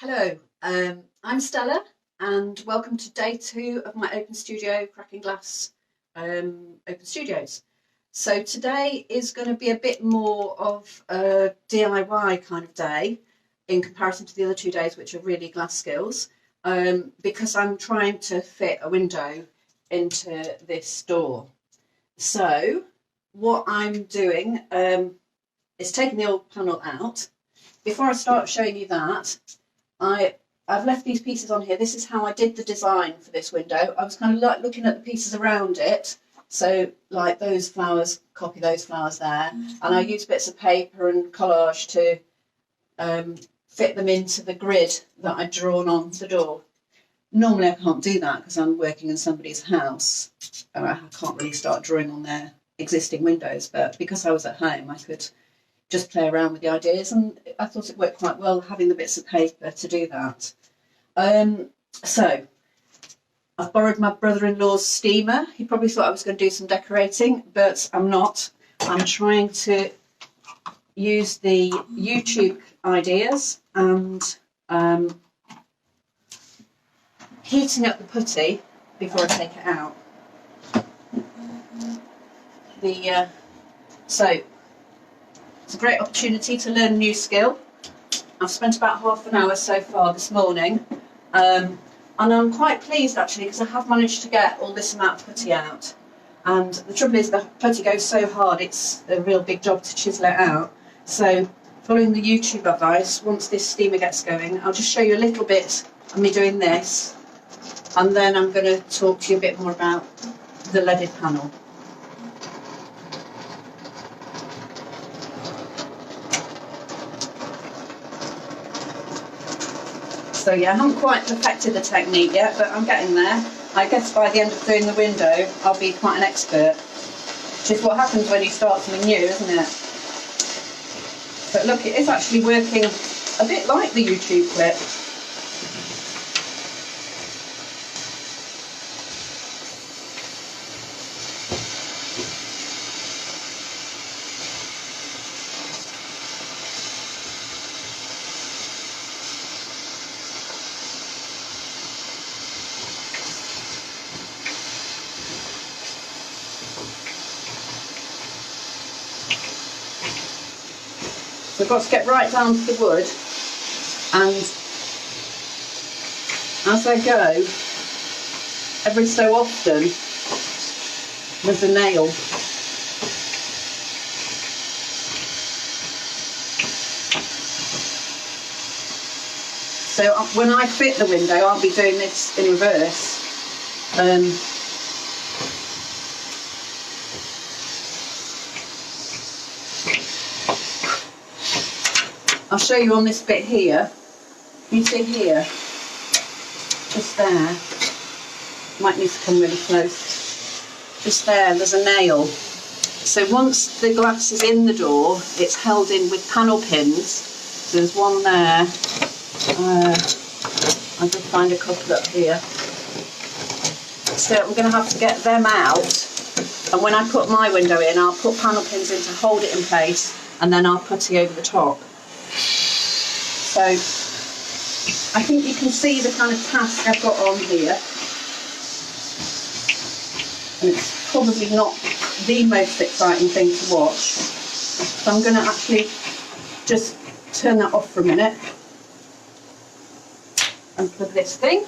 Hello, I'm Stella and welcome to day 2 of my Open Studio Cracking Glass Open Studios. So today is going to be a bit more of a DIY kind of day in comparison to the other 2 days, which are really glass skills, because I'm trying to fit a window into this door. So what I'm doing is taking the old panel out. Before I start showing you that, I've left these pieces on here. This is how I did the design for this window. I was kind of like looking at the pieces around it. So like those flowers, copy those flowers there. And I used bits of paper and collage to fit them into the grid that I'd drawn on the door. Normally I can't do that because I'm working in somebody's house. I can't really start drawing on their existing windows, but because I was at home, I could just play around with the ideas, and I thought it worked quite well having the bits of paper to do that. So I've borrowed my brother-in-law's steamer. He probably thought I was going to do some decorating, but I'm not. I'm trying to use the YouTube ideas and heating up the putty before I take it out. So it's a great opportunity to learn a new skill. I've spent about half an hour so far this morning, and I'm quite pleased actually because I have managed to get all this amount of putty out. And the trouble is the putty goes so hard, it's a real big job to chisel it out. So following the YouTube advice, once this steamer gets going, I'll just show you a little bit of me doing this, and then I'm going to talk to you a bit more about the leaded panel. So yeah, I haven't quite perfected the technique yet, but I'm getting there. I guess by the end of doing the window, I'll be quite an expert, which is what happens when you start something new, isn't it? But look, it is actually working a bit like the YouTube clip. So I've got to get right down to the wood, and as I go, every so often there's a nail. So when I fit the window, I'll be doing this in reverse. I'll show you on this bit here. You see here, just there, might need to come really close. Just there, there's a nail. So once the glass is in the door, it's held in with panel pins. So there's one there. I did find a couple up here. So I'm going to have to get them out. And when I put my window in, I'll put panel pins in to hold it in place, and then I'll putty over the top. So I think you can see the kind of task I've got on here, and it's probably not the most exciting thing to watch. So I'm going to actually just turn that off for a minute and plug this thing.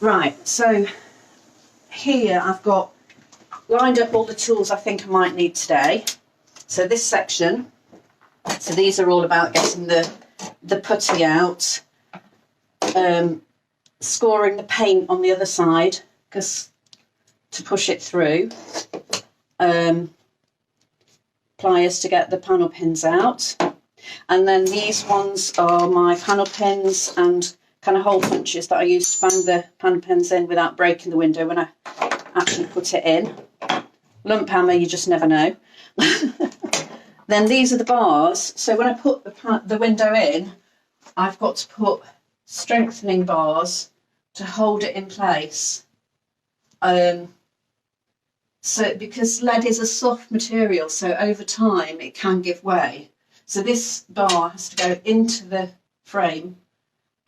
Right, so here I've got lined up all the tools I think I might need today. So this section, so these are all about getting the putty out, scoring the paint on the other side because to push it through, pliers to get the panel pins out, and then these ones are my panel pins and kind of hole punches that I use to bang the panel pins in without breaking the window when I actually put it in. Lump hammer, you just never know. Then these are the bars. So when I put the window in, I've got to put strengthening bars to hold it in place. So because lead is a soft material, so over time it can give way. So this bar has to go into the frame,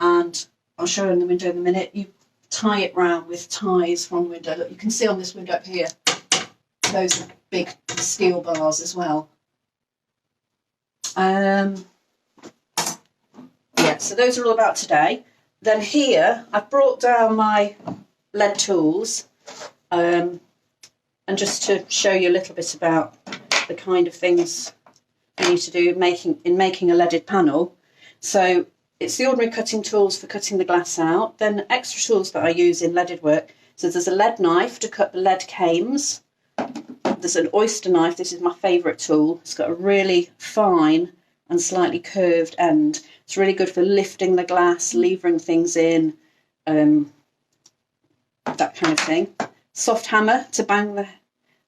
and I'll show you in the window in a minute. You tie it round with ties from the window. Look, you can see on this window up here, those are big steel bars as well. Yeah, so those are all about today. Then here, I've brought down my lead tools, and just to show you a little bit about the kind of things you need to do in making a leaded panel. So it's the ordinary cutting tools for cutting the glass out, then extra tools that I use in leaded work. So there's a lead knife to cut the lead cames. There's an oyster knife. This is my favourite tool. It's got a really fine and slightly curved end. It's really good for lifting the glass, levering things in, that kind of thing. Soft hammer to bang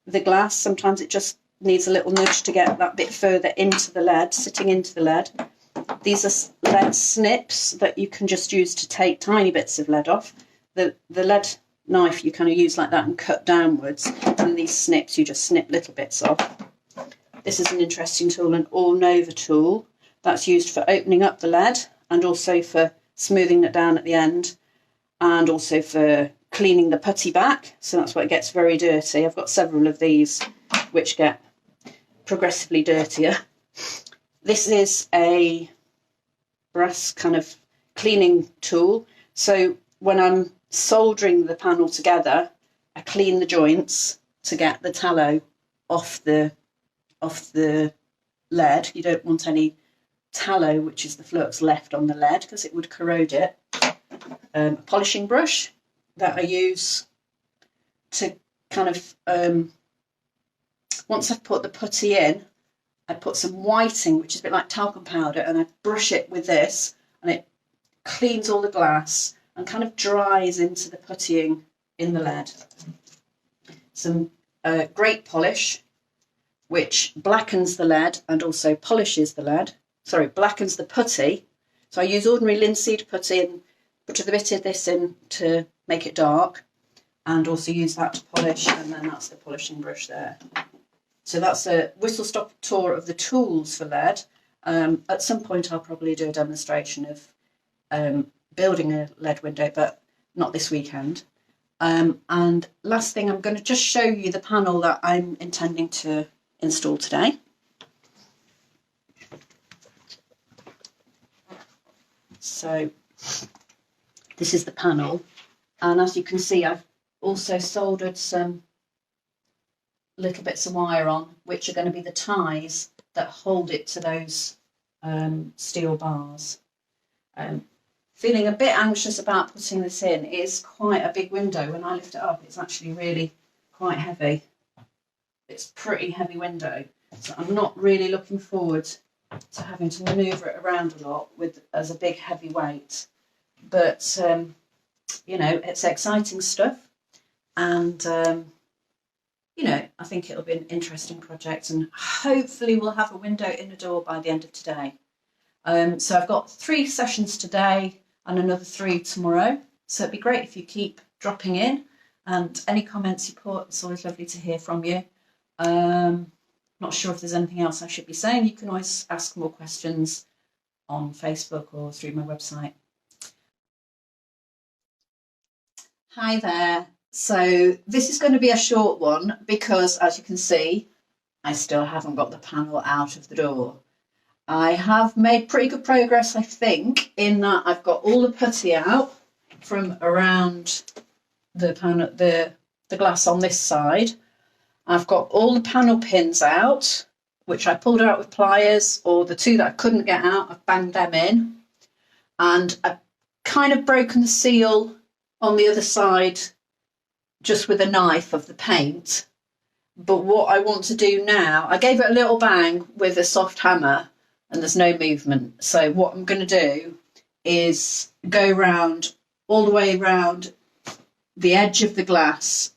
the glass. Sometimes it just needs a little nudge to get that bit further into the lead, sitting into the lead. These are lead snips that you can just use to take tiny bits of lead off. The lead knife you kind of use like that and cut downwards, and these snips you just snip little bits off. This is an interesting tool, an All Nova tool. That's used for opening up the lead and also for smoothing it down at the end, and also for cleaning the putty back. So that's why it gets very dirty. I've got several of these which get progressively dirtier. This is a brass kind of cleaning tool. So when I'm soldering the panel together, I clean the joints to get the tallow off the lead. You don't want any tallow, which is the flux, left on the lead because it would corrode it. A polishing brush that I use to kind of, once I've put the putty in, I put some whiting, which is a bit like talcum powder, and I brush it with this, and it cleans all the glass and kind of dries into the puttying in the lead. Some grate polish, which blackens the lead and also polishes the lead. Sorry, blackens the putty. So I use ordinary linseed putty and put a bit of this in to make it dark, and also use that to polish, and then that's the polishing brush there. So that's a whistle-stop tour of the tools for lead. At some point I'll probably do a demonstration of building a lead window, but not this weekend. And last thing, I'm going to just show you the panel that I'm intending to install today. So this is the panel, and as you can see, I've also soldered some little bits of wire on, which are going to be the ties that hold it to those steel bars. Feeling a bit anxious about putting this in. It is quite a big window. When I lift it up, it's actually really quite heavy. It's a pretty heavy window, so I'm not really looking forward to having to manoeuvre it around a lot as a big heavy weight. But you know, it's exciting stuff, and you know, I think it'll be an interesting project, and hopefully we'll have a window in the door by the end of today. So I've got 3 sessions today and another 3 tomorrow. So it'd be great if you keep dropping in, and any comments you put, it's always lovely to hear from you. Not sure if there's anything else I should be saying. You can always ask more questions on Facebook or through my website. Hi there. So this is going to be a short one because, as you can see, I still haven't got the panel out of the door. I have made pretty good progress, I think, in that I've got all the putty out from around the panel, the glass on this side. I've got all the panel pins out, which I pulled out with pliers, or the 2 that I couldn't get out, I've banged them in. And I've kind of broken the seal on the other side just with a knife of the paint. But what I want to do now, I gave it a little bang with a soft hammer and there's no movement. So what I'm going to do is go round, all the way around the edge of the glass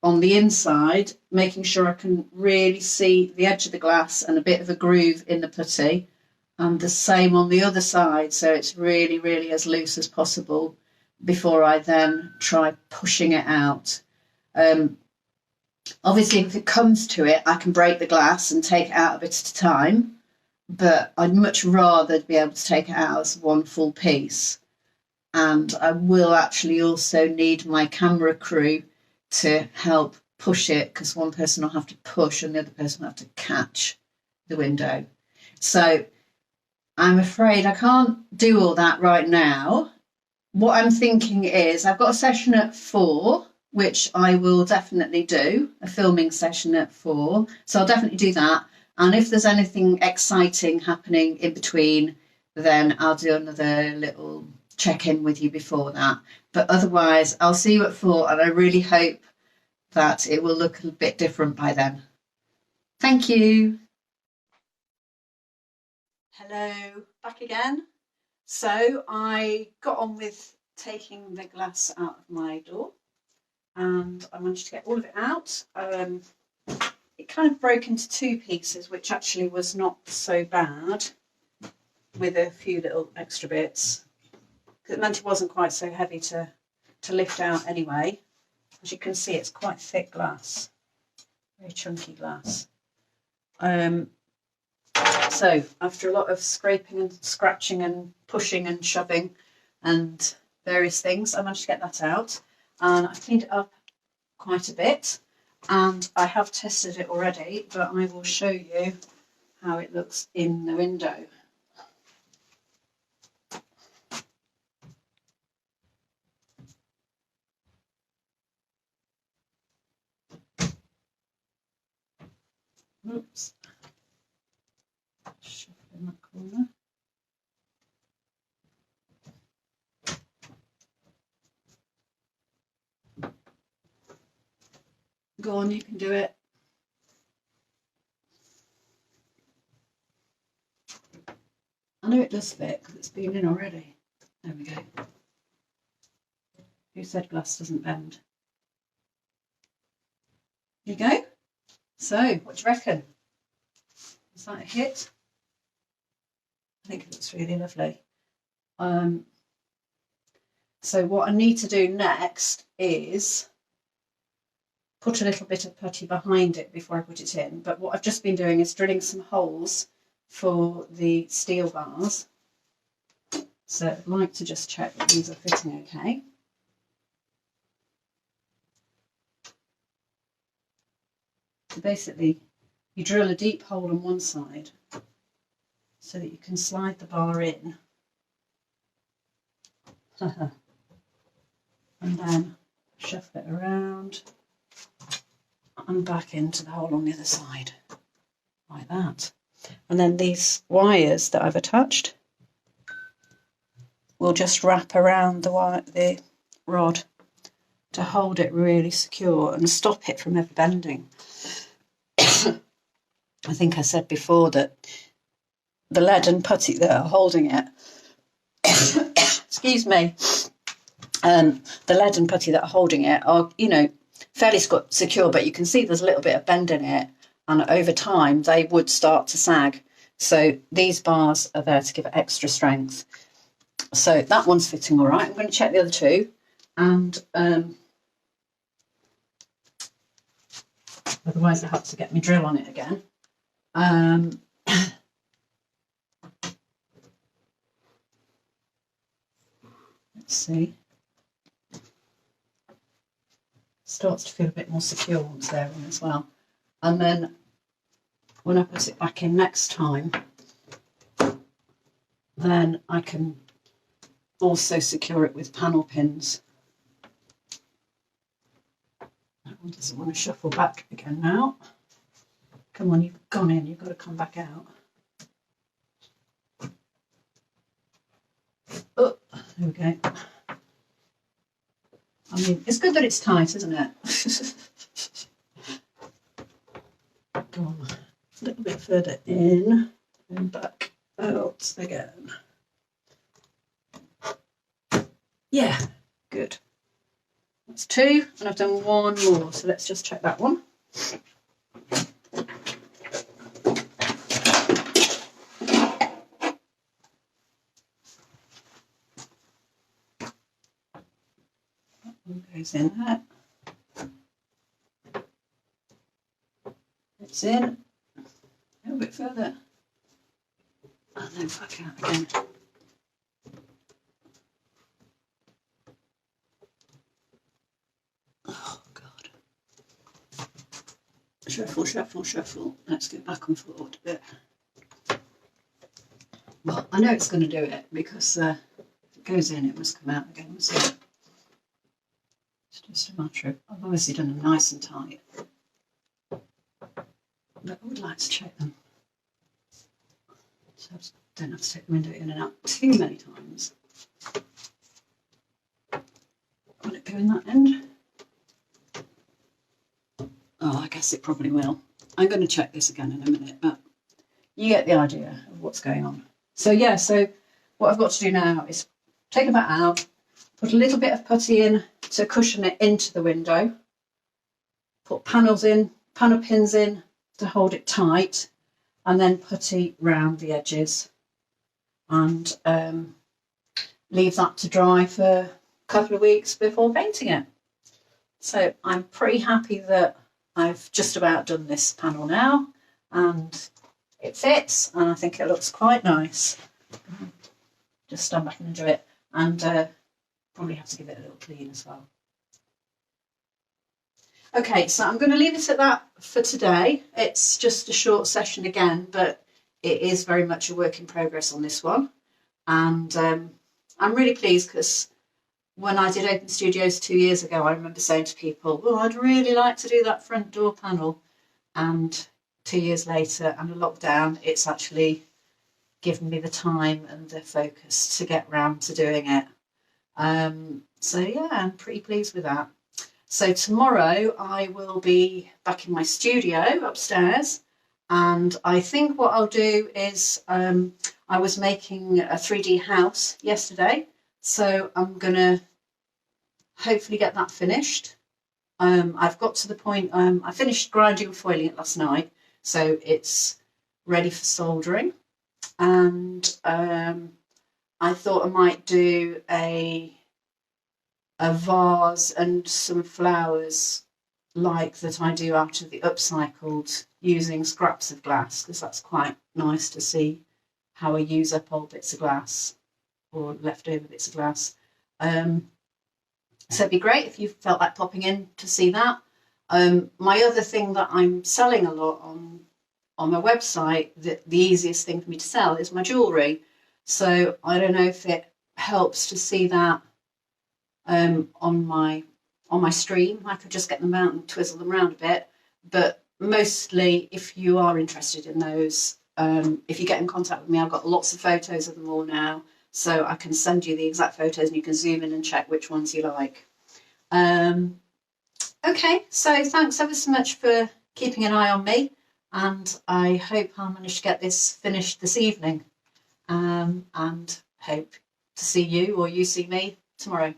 on the inside, making sure I can really see the edge of the glass and a bit of a groove in the putty, and the same on the other side, so it's really, really as loose as possible before I then try pushing it out. Obviously, if it comes to it, I can break the glass and take it out a bit at a time, but I'd much rather be able to take it out as one full piece. And I will actually also need my camera crew to help push it, because one person will have to push and the other person will have to catch the window. So I'm afraid I can't do all that right now. What I'm thinking is I've got a session at 4, which I will definitely do, a filming session at 4. So I'll definitely do that. And if there's anything exciting happening in between, then I'll do another little check-in with you before that. But otherwise, I'll see you at 4, and I really hope that it will look a bit different by then. Thank you. Hello, back again. So I got on with taking the glass out of my door, and I managed to get all of it out. It kind of broke into 2 pieces, which actually was not so bad, with a few little extra bits. It meant it wasn't quite so heavy to lift out anyway. As you can see, it's quite thick glass, very chunky glass. So after a lot of scraping and scratching and pushing and shoving and various things, I managed to get that out, and I cleaned it up quite a bit, and I have tested it already, but I will show you how it looks in the window. Oops. Shove it in that corner. Go on, you can do it. I know it does fit because it's been in already. There we go. Who said glass doesn't bend? There you go. So, what do you reckon? Is that a hit? I think it looks really lovely. So what I need to do next is put a little bit of putty behind it before I put it in. But what I've just been doing is drilling some holes for the steel bars. So I'd like to just check that these are fitting okay. So basically, you drill a deep hole on one side so that you can slide the bar in. And then shuffle it around and back into the hole on the other side, like that. And then these wires that I've attached will just wrap around the rod to hold it really secure and stop it from ever bending. I think I said before that the lead and putty that are holding it, excuse me, the lead and putty that are holding it are, you know, fairly secure, but you can see there's a little bit of bend in it, and over time they would start to sag. So these bars are there to give it extra strength. So that one's fitting all right. I'm going to check the other two, and otherwise I have to get my drill on it again. Let's see. Starts to feel a bit more secure once they're in as well. And then when I put it back in next time, then I can also secure it with panel pins. That one doesn't want to shuffle back again now. Come on, you've gone in, you've got to come back out. Oh, there we go. I mean, it's good that it's tight, isn't it? Go on, a little bit further in and back out again. Yeah, good. That's 2, and I've done 1 more, so let's just check that one. That one goes in there. It's in. A little bit further. And then back out again. Oh God. Shuffle, shuffle, shuffle. Let's go back and forward a bit. Well, I know it's going to do it because if it goes in, it must come out again. So it's just a matter of, I've obviously done them nice and tight, but I would like to check them. So I don't have to take the window in and out too many times. Will it go in that end? Oh, I guess it probably will. I'm going to check this again in a minute, but you get the idea of what's going on. So yeah, so what I've got to do now is take the mat out, put a little bit of putty in to cushion it into the window, put panels in, panel pins in to hold it tight, and then putty round the edges, and leave that to dry for a couple of weeks before painting it. So I'm pretty happy that I've just about done this panel now, and it fits, and I think it looks quite nice. Just stand back and enjoy it, and probably have to give it a little clean as well. Okay, so I'm going to leave it at that for today. It's just a short session again, but it is very much a work in progress on this one. And I'm really pleased because when I did Open Studios 2 years ago, I remember saying to people, well, I'd really like to do that front door panel. And 2 years later and a lockdown, it's actually given me the time and the focus to get round to doing it. So yeah, I'm pretty pleased with that. So tomorrow I will be back in my studio upstairs, and I think what I'll do is I was making a 3D house yesterday, so I'm gonna hopefully get that finished. I've got to the point, I finished grinding and foiling it last night, so it's ready for soldering. And I thought I might do a vase and some flowers like that I do out of the upcycled using scraps of glass, because that's quite nice to see how I use up old bits of glass or leftover bits of glass. So it'd be great if you felt like popping in to see that. My other thing that I'm selling a lot on my website, the easiest thing for me to sell is my jewellery. So I don't know if it helps to see that on my stream. I could just get them out and twizzle them around a bit. But mostly, if you are interested in those, if you get in contact with me, I've got lots of photos of them all now. So I can send you the exact photos and you can zoom in and check which ones you like. Okay, so thanks ever so much for keeping an eye on me, and I hope I'll manage to get this finished this evening, and hope to see you or you see me tomorrow.